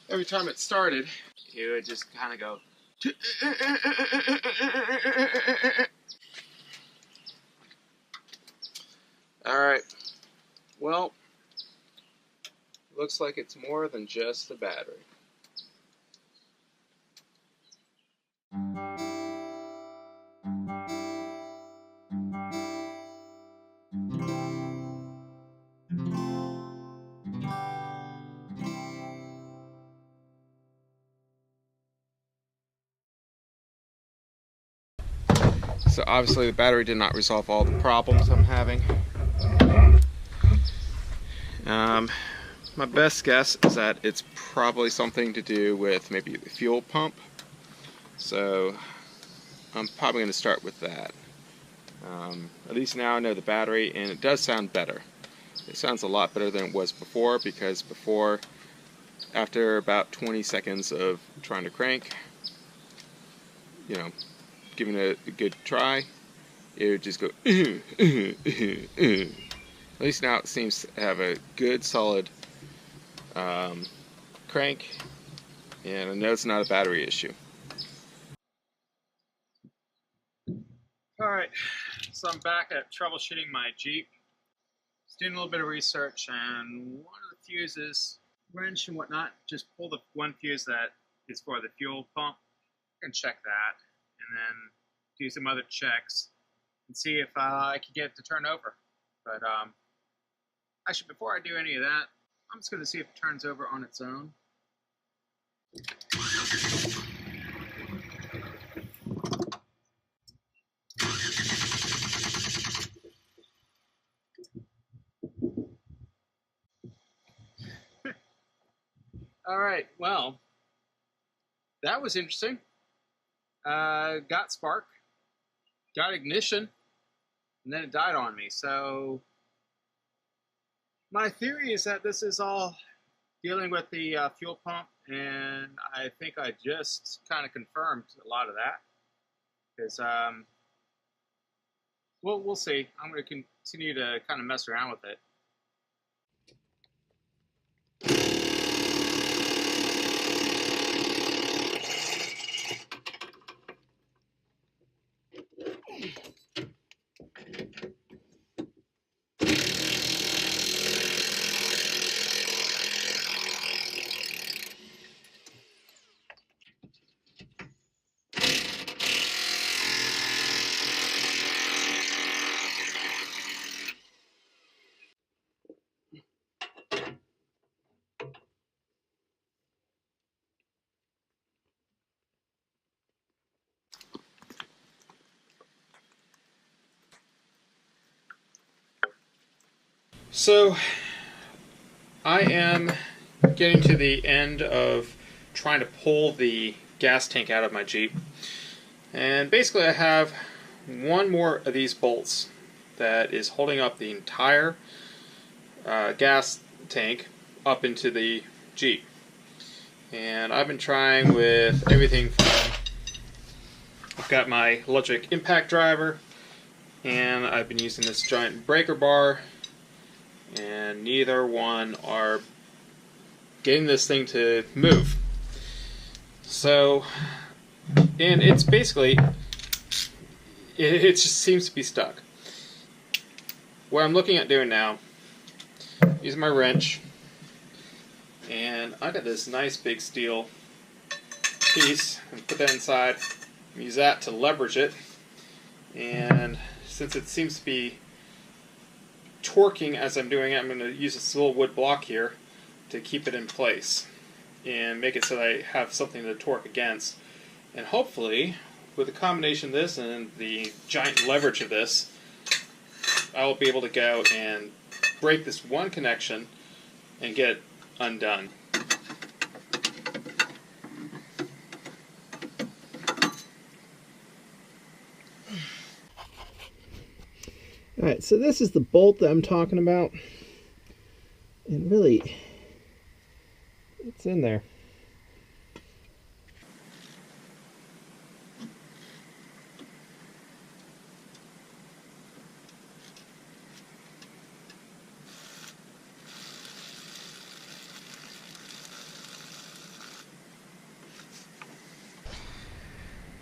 every time it started, it would just kind of go. Alright, well, looks like it's more than just the battery. So obviously the battery did not resolve all the problems I'm having. My best guess is that it's probably something to do with maybe the fuel pump. So I'm probably going to start with that. At least now I know the battery, and it does sound better. It sounds a lot better than it was before, because before, after about 20 seconds of trying to crank, you know, giving it a good try, it would just go At least now it seems to have a good solid crank, and I know it's not a battery issue. Alright, so I'm back at troubleshooting my Jeep. Just doing a little bit of research, and one of the fuses, wrench and whatnot, just pull the one fuse that is for the fuel pump and check that, and then do some other checks and see if I can get it to turn over. But actually, before I do any of that, I'm just going to see if it turns over on its own. Alright, well, that was interesting. Got spark, got ignition, and then it died on me. So my theory is that this is all dealing with the fuel pump, and I think I just kind of confirmed a lot of that. Because, we'll see. I'm going to continue to kind of mess around with it. So I am getting to the end of trying to pull the gas tank out of my Jeep, and basically I have one more of these bolts that is holding up the entire gas tank up into the Jeep. And I've been trying with everything from, I've got my electric impact driver, and I've been using this giant breaker bar, and neither one are getting this thing to move. So, and it's basically, it just seems to be stuck. What I'm looking at doing now, using my wrench, and I got this nice big steel piece, and put that inside, and use that to leverage it, and since it seems to be torquing as I'm doing it, I'm going to use this little wood block here to keep it in place and make it so that I have something to torque against. And hopefully, with a combination of this and the giant leverage of this, I will be able to go and break this one connection and get it undone. Alright, so this is the bolt that I'm talking about, and really, it's in there.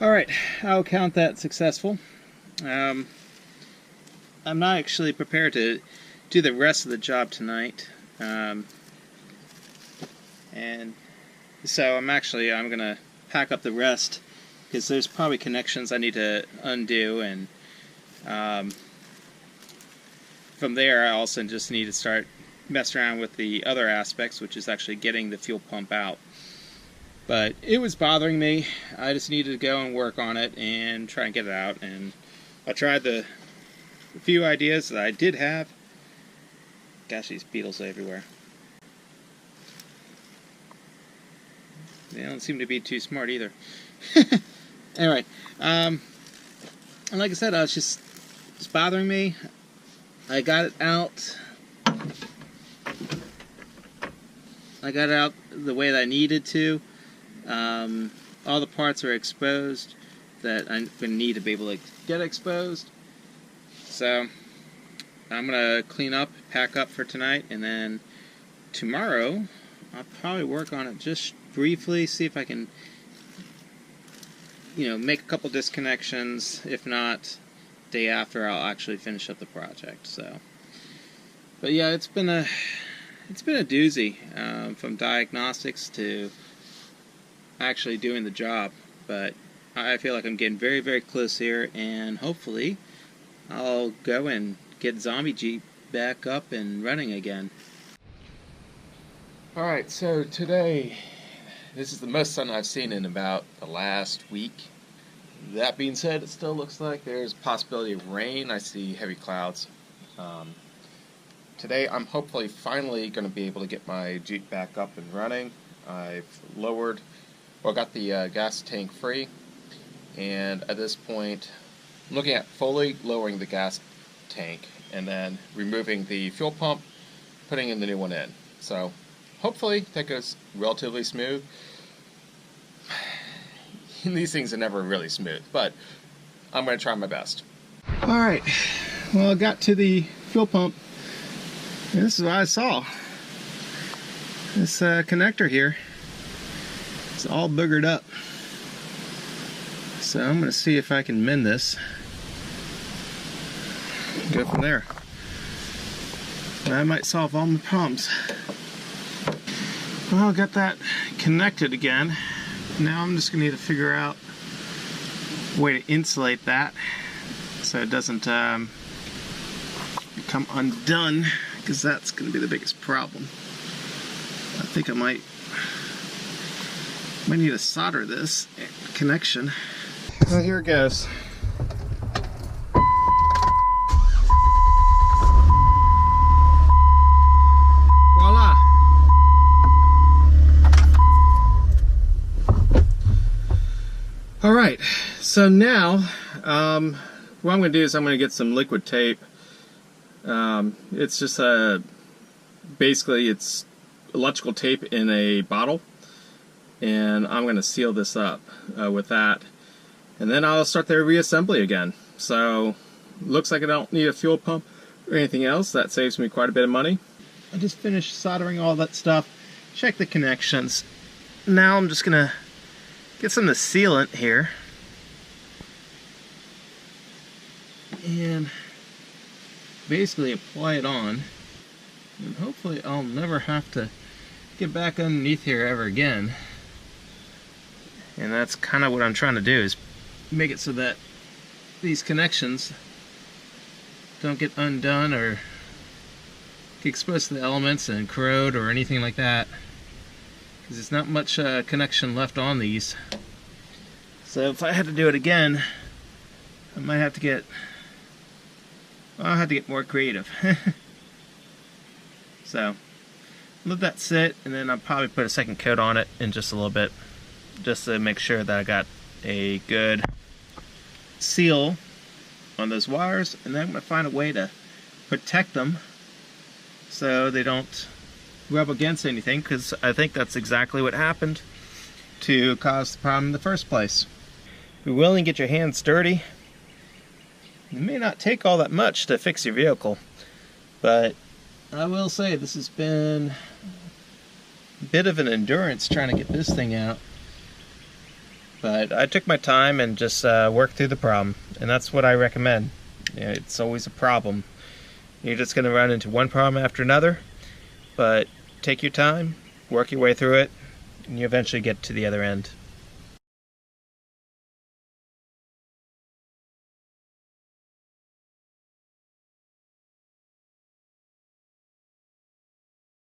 Alright, I'll count that successful. I'm not actually prepared to do the rest of the job tonight. And so I'm gonna pack up the rest because there's probably connections I need to undo, and from there I also just need to start messing around with the other aspects, which is actually getting the fuel pump out. But it was bothering me. I just needed to go and work on it and try and get it out. And I tried the few ideas that I did have. Gosh, these beetles are everywhere. They don't seem to be too smart either. Anyway, and like I said, it's bothering me. I got it out. I got it out the way that I needed to. All the parts are exposed that I'm going to need to be able to get exposed. So I'm going to clean up, pack up for tonight, and then tomorrow I'll probably work on it just briefly, see if I can, make a couple disconnections. If not, day after I'll actually finish up the project. So, but yeah, it's been a doozy, from diagnostics to actually doing the job. But I feel like I'm getting very, very close here, and hopefully I'll go and get Zombie Jeep back up and running again. Alright, so today, this is the most sun I've seen in about the last week. That being said, it still looks like there's a possibility of rain. I see heavy clouds. Today I'm hopefully finally going to be able to get my Jeep back up and running. I've got the gas tank free, and at this point I'm looking at fully lowering the gas tank and then removing the fuel pump, putting in the new one in. So hopefully that goes relatively smooth. These things are never really smooth, but I'm going to try my best. Alright, well, I got to the fuel pump, and this is what I saw. This connector here is all boogered up. So I'm going to see if I can mend this. Go from there. That might solve all my problems. Well, I got that connected again. Now I'm just going to need to figure out a way to insulate that so it doesn't become undone, because that's going to be the biggest problem. I think I might need to solder this connection. Well, here it goes. Voila! Alright, so now what I'm going to do is I'm going to get some liquid tape. It's just basically it's electrical tape in a bottle, and I'm going to seal this up with that, and then I'll start the reassembly again. So looks like I don't need a fuel pump or anything else. That saves me quite a bit of money. I just finished soldering all that stuff, check the connections. Now I'm just going to get some of the sealant here and basically apply it on, and hopefully I'll never have to get back underneath here ever again. And that's kind of what I'm trying to do, is make it so that these connections don't get undone or get exposed to the elements and corrode or anything like that, because there's not much connection left on these. So if I had to do it again, I might have to get, I'll have to get more creative. So let that sit, and then I'll probably put a second coat on it in just a little bit, just to make sure that I got a good seal on those wires, and then I'm going to find a way to protect them so they don't rub against anything, because I think that's exactly what happened to cause the problem in the first place. If you're willing to get your hands dirty, it may not take all that much to fix your vehicle, but I will say this has been a bit of an endurance trying to get this thing out. But I took my time and just worked through the problem, and that's what I recommend. It's always a problem. You're just going to run into one problem after another, but take your time, work your way through it, and you eventually get to the other end.